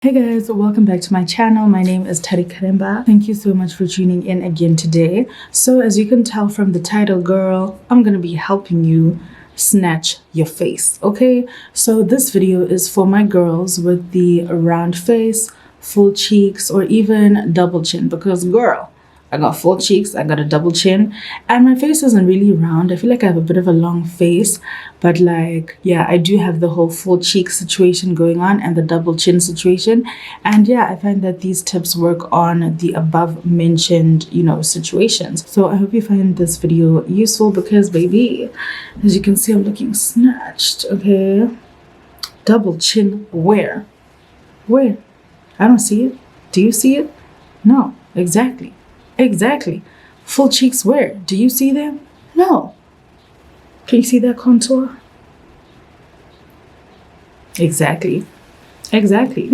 Hey guys, welcome back to my channel. My name is tarikaremba. Thank you so much for tuning in again today. So as you can tell from the title, girl, I'm gonna be helping you snatch your face, okay? So this video is for my girls with the round face, full cheeks, or even double chin, because girl, I got full cheeks, I got a double chin, and my face isn't really round. I feel like I have a bit of a long face, but like, yeah, I do have the whole full cheek situation going on and the double chin situation. And yeah, I find that these tips work on the above mentioned, situations. So I hope you find this video useful because, baby, as you can see, I'm looking snatched, okay? Double chin, where? Where? I don't see it. Do you see it? No, exactly. Exactly. Full cheeks where? Do you see them? No. Can you see that contour? Exactly. Exactly.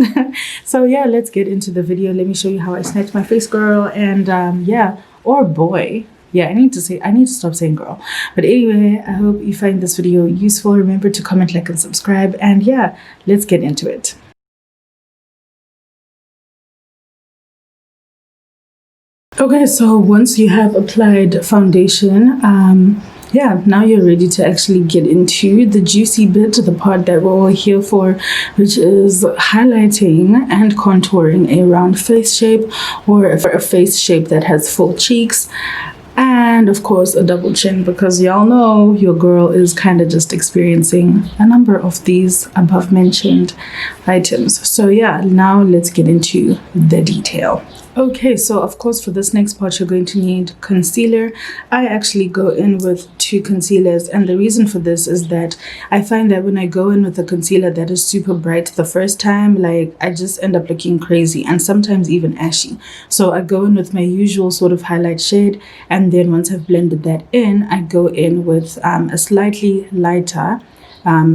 So yeah, let's get into the video. Let me show you how I snatch my face, girl. And yeah, or boy. Yeah, I need to stop saying girl. But anyway, I hope you find this video useful. Remember to comment, like, and subscribe. And yeah, let's get into it. Okay, so once you have applied foundation, yeah, now you're ready to actually get into the juicy bit, the part that we're all here for, which is highlighting and contouring a round face shape or a face shape that has full cheeks. And of course, a double chin, because y'all know your girl is kind of just experiencing a number of these above mentioned items. So yeah, now let's get into the detail. Okay, so of course for this next part you're going to need concealer. I actually go in with two concealers, and the reason for this is that I find that when I go in with a concealer that is super bright the first time, like I just end up looking crazy and sometimes even ashy. So I go in with my usual sort of highlight shade, and then once I've blended that in, I go in with a slightly lighter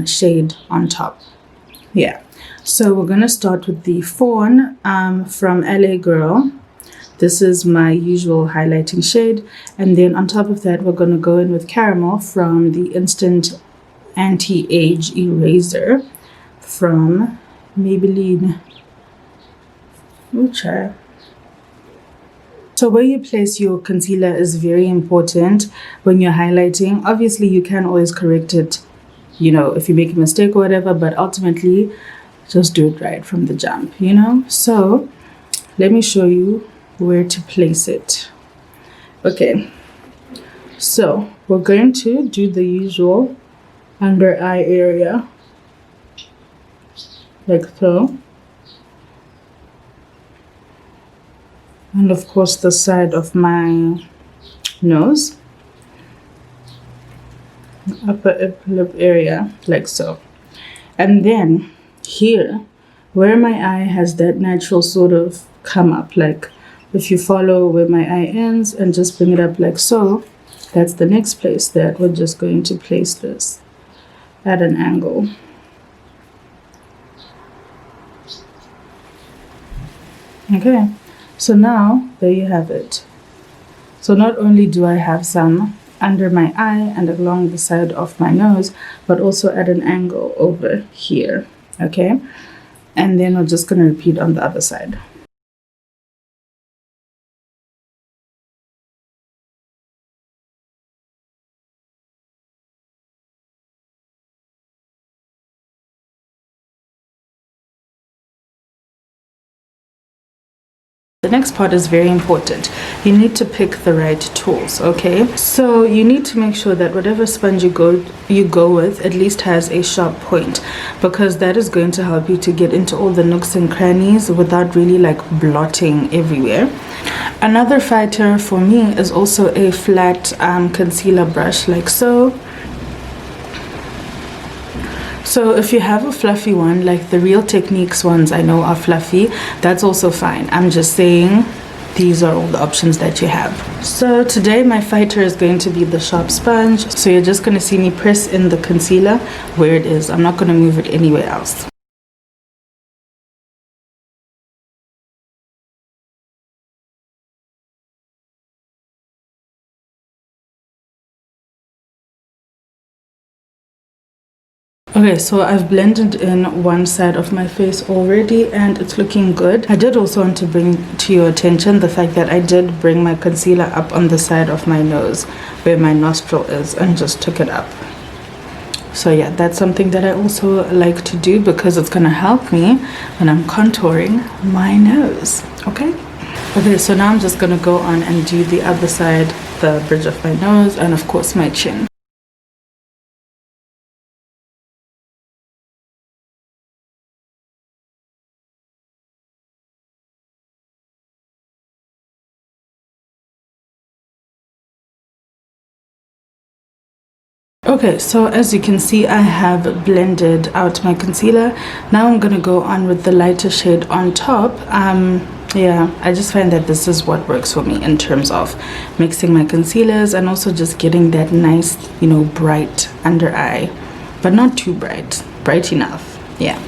shade on top. Yeah. So we're going to start with the Fawn from LA Girl. This is my usual highlighting shade. And then on top of that, we're going to go in with Caramel from the Instant Anti-Age Eraser from Maybelline. Ooh, so where you place your concealer is very important when you're highlighting. Obviously, you can always correct it, if you make a mistake or whatever, but ultimately, just do it right from the jump, So let me show you where to place it. Okay, so we're going to do the usual under eye area, like so. And of course the side of my nose, upper lip area, like so. And then here, where my eye has that natural sort of come up, like if you follow where my eye ends and just bring it up like so, that's the next place that we're just going to place this at an angle. Okay, so now there you have it. So not only do I have some under my eye and along the side of my nose, but also at an angle over here, okay? And then we're just going to repeat on the other side. The next part is very important. You need to pick the right tools, okay? So you need to make sure that whatever sponge you go with at least has a sharp point, because that is going to help you to get into all the nooks and crannies without really like blotting everywhere. Another fighter for me is also a flat concealer brush, like so. So if you have a fluffy one, like the Real Techniques ones I know are fluffy, that's also fine. I'm just saying these are all the options that you have. So today my fighter is going to be the sharp sponge. So you're just going to see me press in the concealer where it is. I'm not going to move it anywhere else. Okay, so I've blended in one side of my face already and it's looking good. I did also want to bring to your attention the fact that I did bring my concealer up on the side of my nose where my nostril is and just took it up. So yeah, that's something that I also like to do because it's gonna help me when I'm contouring my nose. Okay, so now I'm just gonna go on and do the other side, the bridge of my nose and of course my chin. Okay, so as you can see, I have blended out my concealer. Now I'm gonna go on with the lighter shade on top. Yeah, I just find that this is what works for me in terms of mixing my concealers and also just getting that nice, you know, bright under eye, but not too bright, bright enough. Yeah.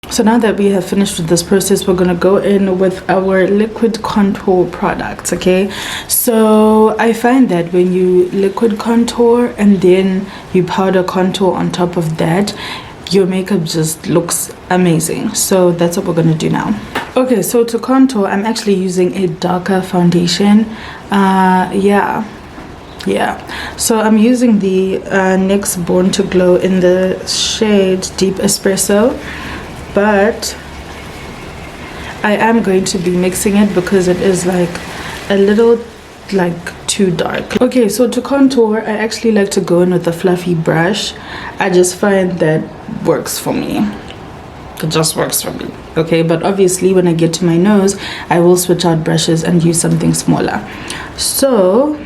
So now that we have finished with this process, we're going to go in with our liquid contour products. Okay, so I find that when you liquid contour and then you powder contour on top of that, your makeup just looks amazing. So that's what we're going to do now. Okay, so to contour, I'm actually using a darker foundation. Yeah, so I'm using the Nyx Born to Glow in the shade Deep Espresso, but I am going to be mixing it because it is like a little like too dark. Okay, so to contour, I actually like to go in with a fluffy brush. I just find that works for me. It just works for me. Okay, but obviously when I get to my nose, I will switch out brushes and use something smaller. So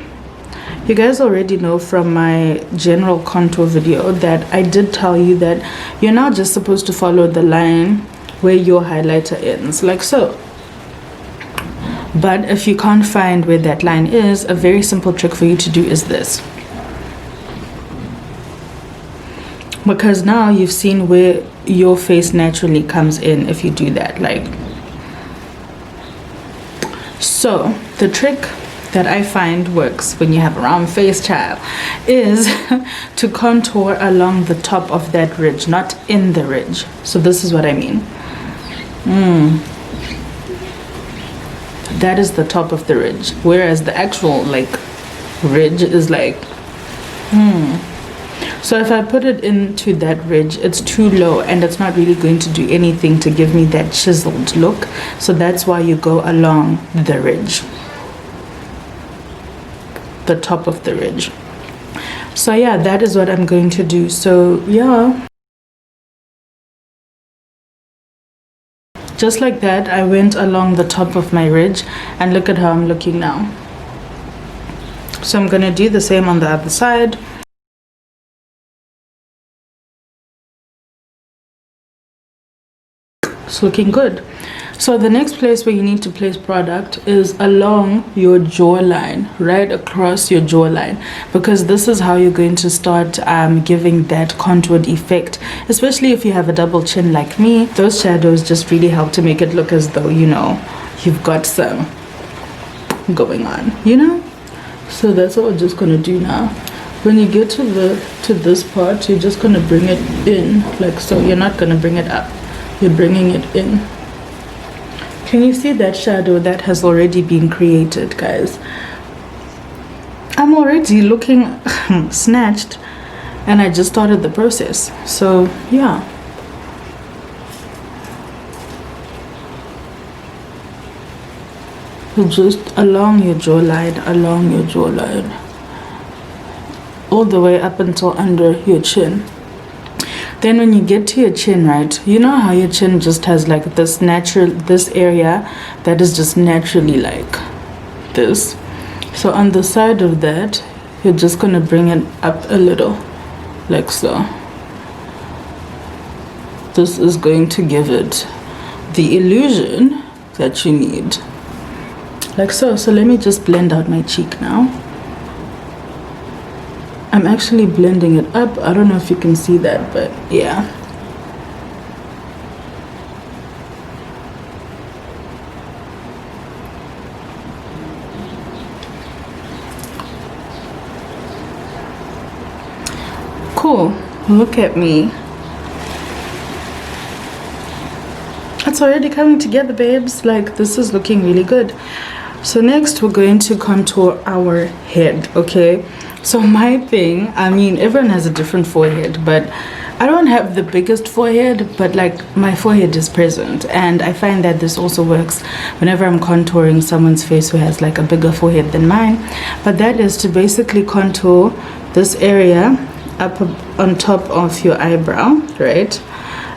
you guys already know from my general contour video that I did tell you that you're not just supposed to follow the line where your highlighter ends, like so. But if you can't find where that line is, a very simple trick for you to do is this. Because now you've seen where your face naturally comes in if you do that, like so. The trick that I find works when you have a round face, child, is to contour along the top of that ridge, not in the ridge. So this is what I mean. That is the top of the ridge, whereas the actual like ridge is like so if I put it into that ridge, it's too low and it's not really going to do anything to give me that chiseled look. So that's why you go along the ridge, the top of the ridge. So yeah, that is what I'm going to do. So yeah, just like that, I went along the top of my ridge and look at how I'm looking now. So I'm gonna do the same on the other side. It's looking good. So the next place where you need to place product is along your jawline, right across your jawline, because this is how you're going to start giving that contoured effect, especially if you have a double chin like me. Those shadows just really help to make it look as though, you know, you've got some going on, you know. So that's what we're just gonna do now. When you get to this part, you're just gonna bring it in like so. You're not gonna bring it up, you're bringing it in. Can you see that shadow that has already been created, guys? I'm already looking snatched and I just started the process. So yeah, just along your jawline, all the way up until under your chin. Then when you get to your chin, right, you know how your chin just has like this area that is just naturally like this. So on the side of that, you're just gonna bring it up a little, like so. This is going to give it the illusion that you need, like so. So let me just blend out my cheek now. I'm actually blending it up. I don't know if you can see that, but yeah. Cool. Look at me. It's already coming together, babes. Like, this is looking really good. So next we're going to contour our head, okay? So my thing, I mean, everyone has a different forehead, but I don't have the biggest forehead, but like my forehead is present, and I find that this also works whenever I'm contouring someone's face who has like a bigger forehead than mine. But that is to basically contour this area up on top of your eyebrow, right?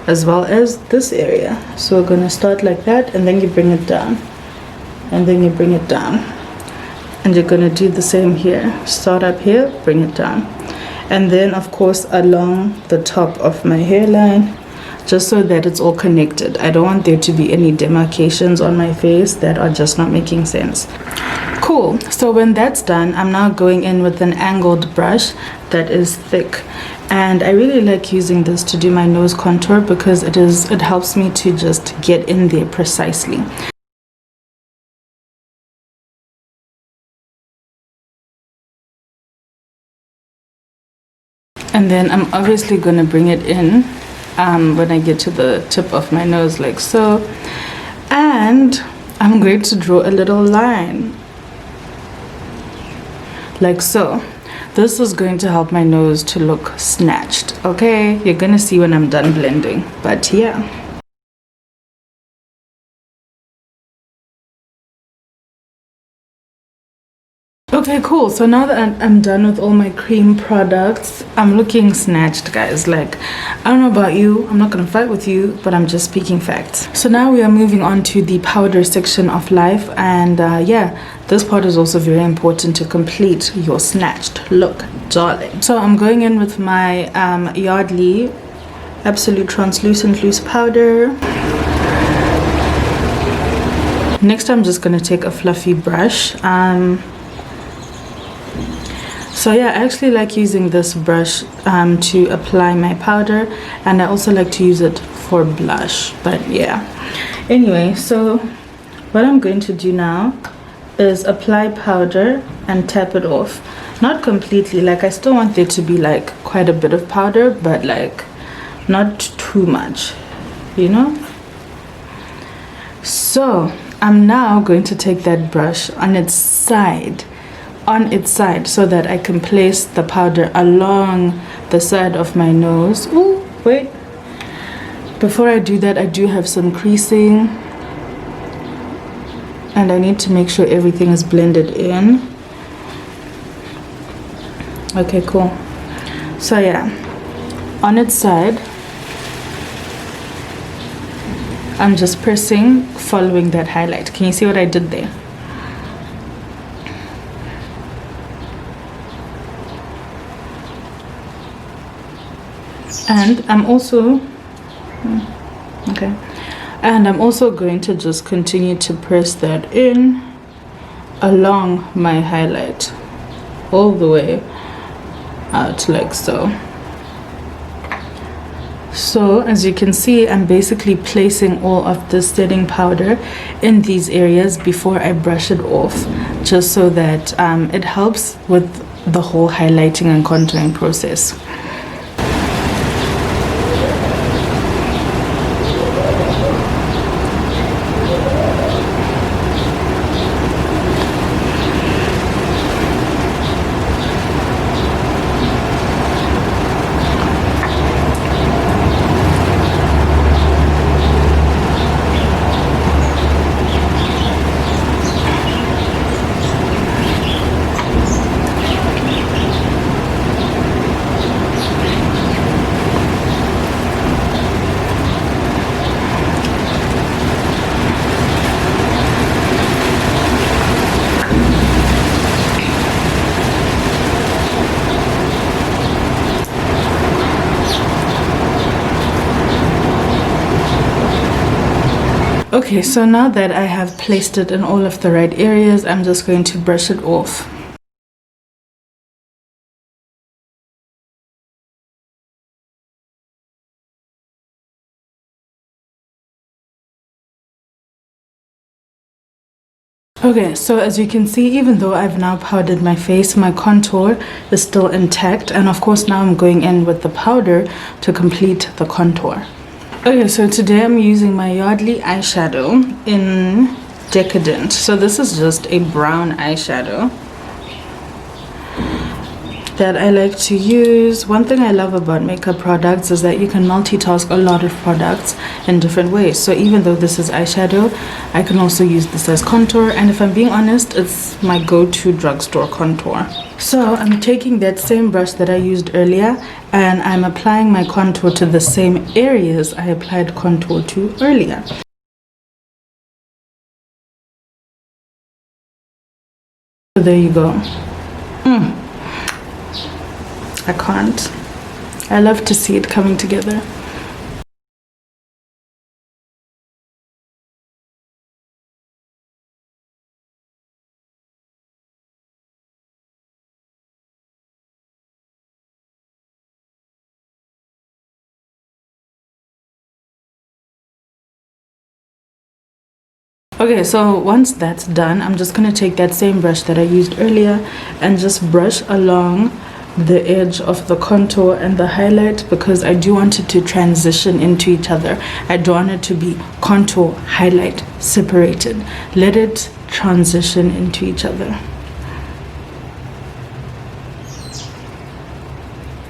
As well as this area. So we're gonna start like that, and then you bring it down, and then you bring it down, and you're gonna do the same here. Start up here, bring it down, and then of course along the top of my hairline, just so that it's all connected. I don't want there to be any demarcations on my face that are just not making sense. Cool. So when that's done, I'm now going in with an angled brush that is thick, and I really like using this to do my nose contour because it helps me to just get in there precisely. And then I'm obviously going to bring it in when I get to the tip of my nose, like so. And I'm going to draw a little line, like so. This is going to help my nose to look snatched, okay? You're going to see when I'm done blending, but yeah. Okay, cool. So now that I'm done with all my cream products, I'm looking snatched, guys. Like, I don't know about you, I'm not gonna fight with you, but I'm just speaking facts. So now we are moving on to the powder section of life, and yeah, this part is also very important to complete your snatched look, darling. So I'm going in with my Yardley Absolute Translucent Loose Powder. Next, I'm just gonna take a fluffy brush. So yeah, I actually like using this brush to apply my powder, and I also like to use it for blush, but yeah. Anyway, so what I'm going to do now is apply powder and tap it off. Not completely, like I still want there to be like quite a bit of powder, but like not too much, you know? So I'm now going to take that brush on its side so that I can place the powder along the side of my nose. Ooh, wait. Before I do that, I do have some creasing, and I need to make sure everything is blended in. Okay, cool. So yeah, on its side, I'm just pressing, following that highlight. Can you see what I did there? And I'm also going to just continue to press that in along my highlight all the way out, like so. So as you can see, I'm basically placing all of the setting powder in these areas before I brush it off, just so that it helps with the whole highlighting and contouring process. Okay, so now that I have placed it in all of the right areas, I'm just going to brush it off. Okay, so as you can see, even though I've now powdered my face, my contour is still intact. And of course, now I'm going in with the powder to complete the contour. Okay, so today I'm using my Yardley eyeshadow in Decadent. So this is just a brown eyeshadow that I like to use. One thing I love about makeup products is that you can multitask a lot of products in different ways. So even though this is eyeshadow, I can also use this as contour, and if I'm being honest, it's my go-to drugstore contour. So I'm taking that same brush that I used earlier and I'm applying my contour to the same areas I applied contour to earlier. So there you go. I can't. I love to see it coming together. Okay, so once that's done, I'm just going to take that same brush that I used earlier and just brush along the edge of the contour and the highlight, because I do want it to transition into each other. I don't want it to be contour, highlight separated. Let it transition into each other.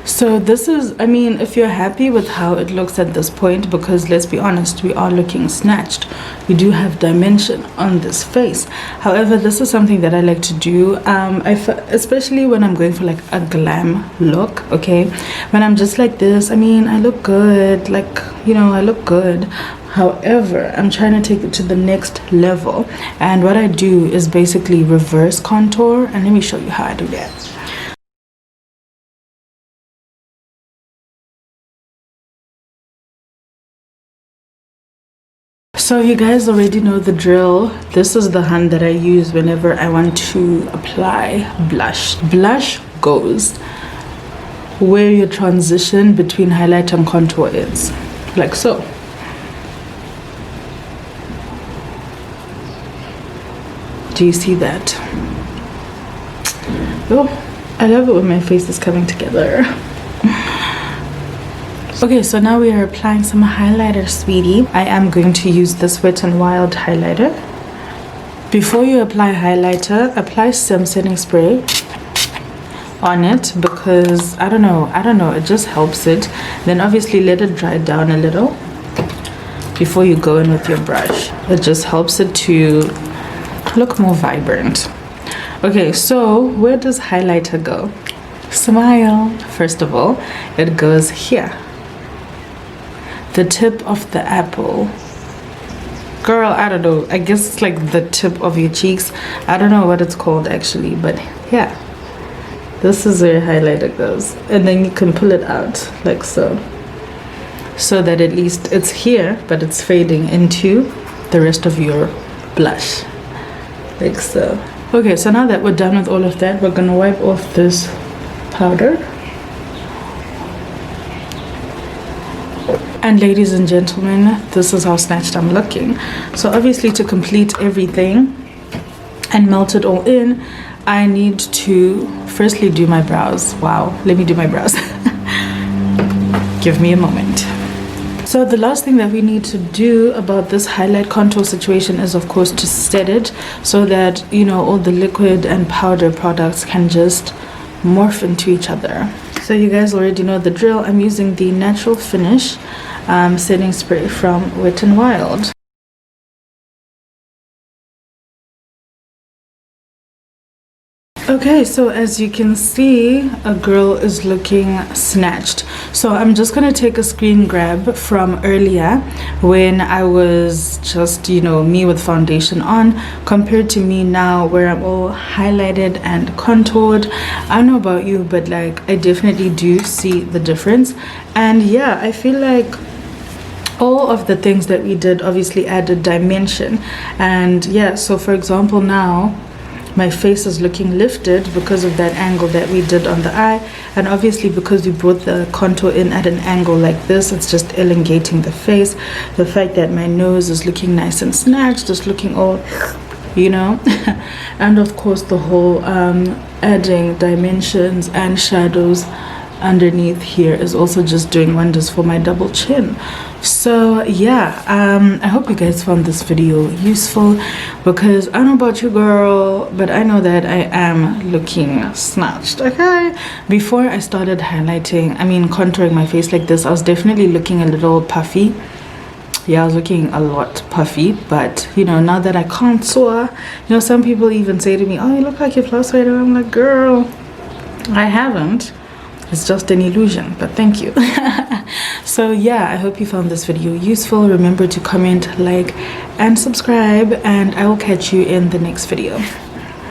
So this is, I mean, if you're happy with how it looks at this point, because let's be honest, we are looking snatched. We do have dimension on this face. However, this is something that I like to do, especially when I'm going for like a glam look, okay? When I'm just like this, I mean, I look good, like, you know, I look good. However, I'm trying to take it to the next level. And what I do is basically reverse contour. And let me show you how I do that. So you guys already know the drill. This is the hand that I use whenever I want to apply blush. Blush goes where your transition between highlight and contour is, like so. Do you see that? Oh, I love it when my face is coming together. Okay, so now we are applying some highlighter, sweetie. I am going to use this Wet n Wild highlighter. Before you apply highlighter, apply some setting spray on it, because I don't know, it just helps it. Then obviously let it dry down a little before you go in with your brush. It just helps it to look more vibrant. Okay, so where does highlighter go? Smile. First of all, it goes here. The tip of the apple. Girl, I don't know. I guess it's like the tip of your cheeks. I don't know what it's called actually, but yeah. This is where highlighter goes. And then you can pull it out like so. So that at least it's here, but it's fading into the rest of your blush. Like so. Okay, so now that we're done with all of that, we're gonna wipe off this powder. And ladies and gentlemen, this is how snatched I'm looking. So obviously to complete everything and melt it all in, I need to firstly do my brows. Wow, let me do my brows. Give me a moment. So the last thing that we need to do about this highlight contour situation is of course to set it so that, you know, all the liquid and powder products can just morph into each other. So you guys already know the drill. I'm using the Natural Finish setting spray from Wet n Wild. Okay, so as you can see, a girl is looking snatched. So I'm just gonna take a screen grab from earlier when I was just, you know, me with foundation on, compared to me now where I'm all highlighted and contoured. I don't know about you, but like I definitely do see the difference. And yeah, I feel like all of the things that we did obviously added dimension. And yeah, so for example, now my face is looking lifted because of that angle that we did on the eye, and obviously because we brought the contour in at an angle like this, it's just elongating the face. The fact that my nose is looking nice and snatched, just looking all you know. And of course the whole adding dimensions and shadows underneath here is also just doing wonders for my double chin. So yeah, I hope you guys found this video useful, because I don't know about you, girl, but I know that I am looking snatched. Okay, before I started highlighting, contouring my face like this, I was definitely looking a little puffy. Yeah, I was looking a lot puffy, but you know, now that I contour, you know, some people even say to me, oh, you look like you've lost weight. And I'm like, girl, I haven't. It's just an illusion, but thank you. So yeah, I hope you found this video useful. Remember to comment, like, and subscribe, and I will catch you in the next video.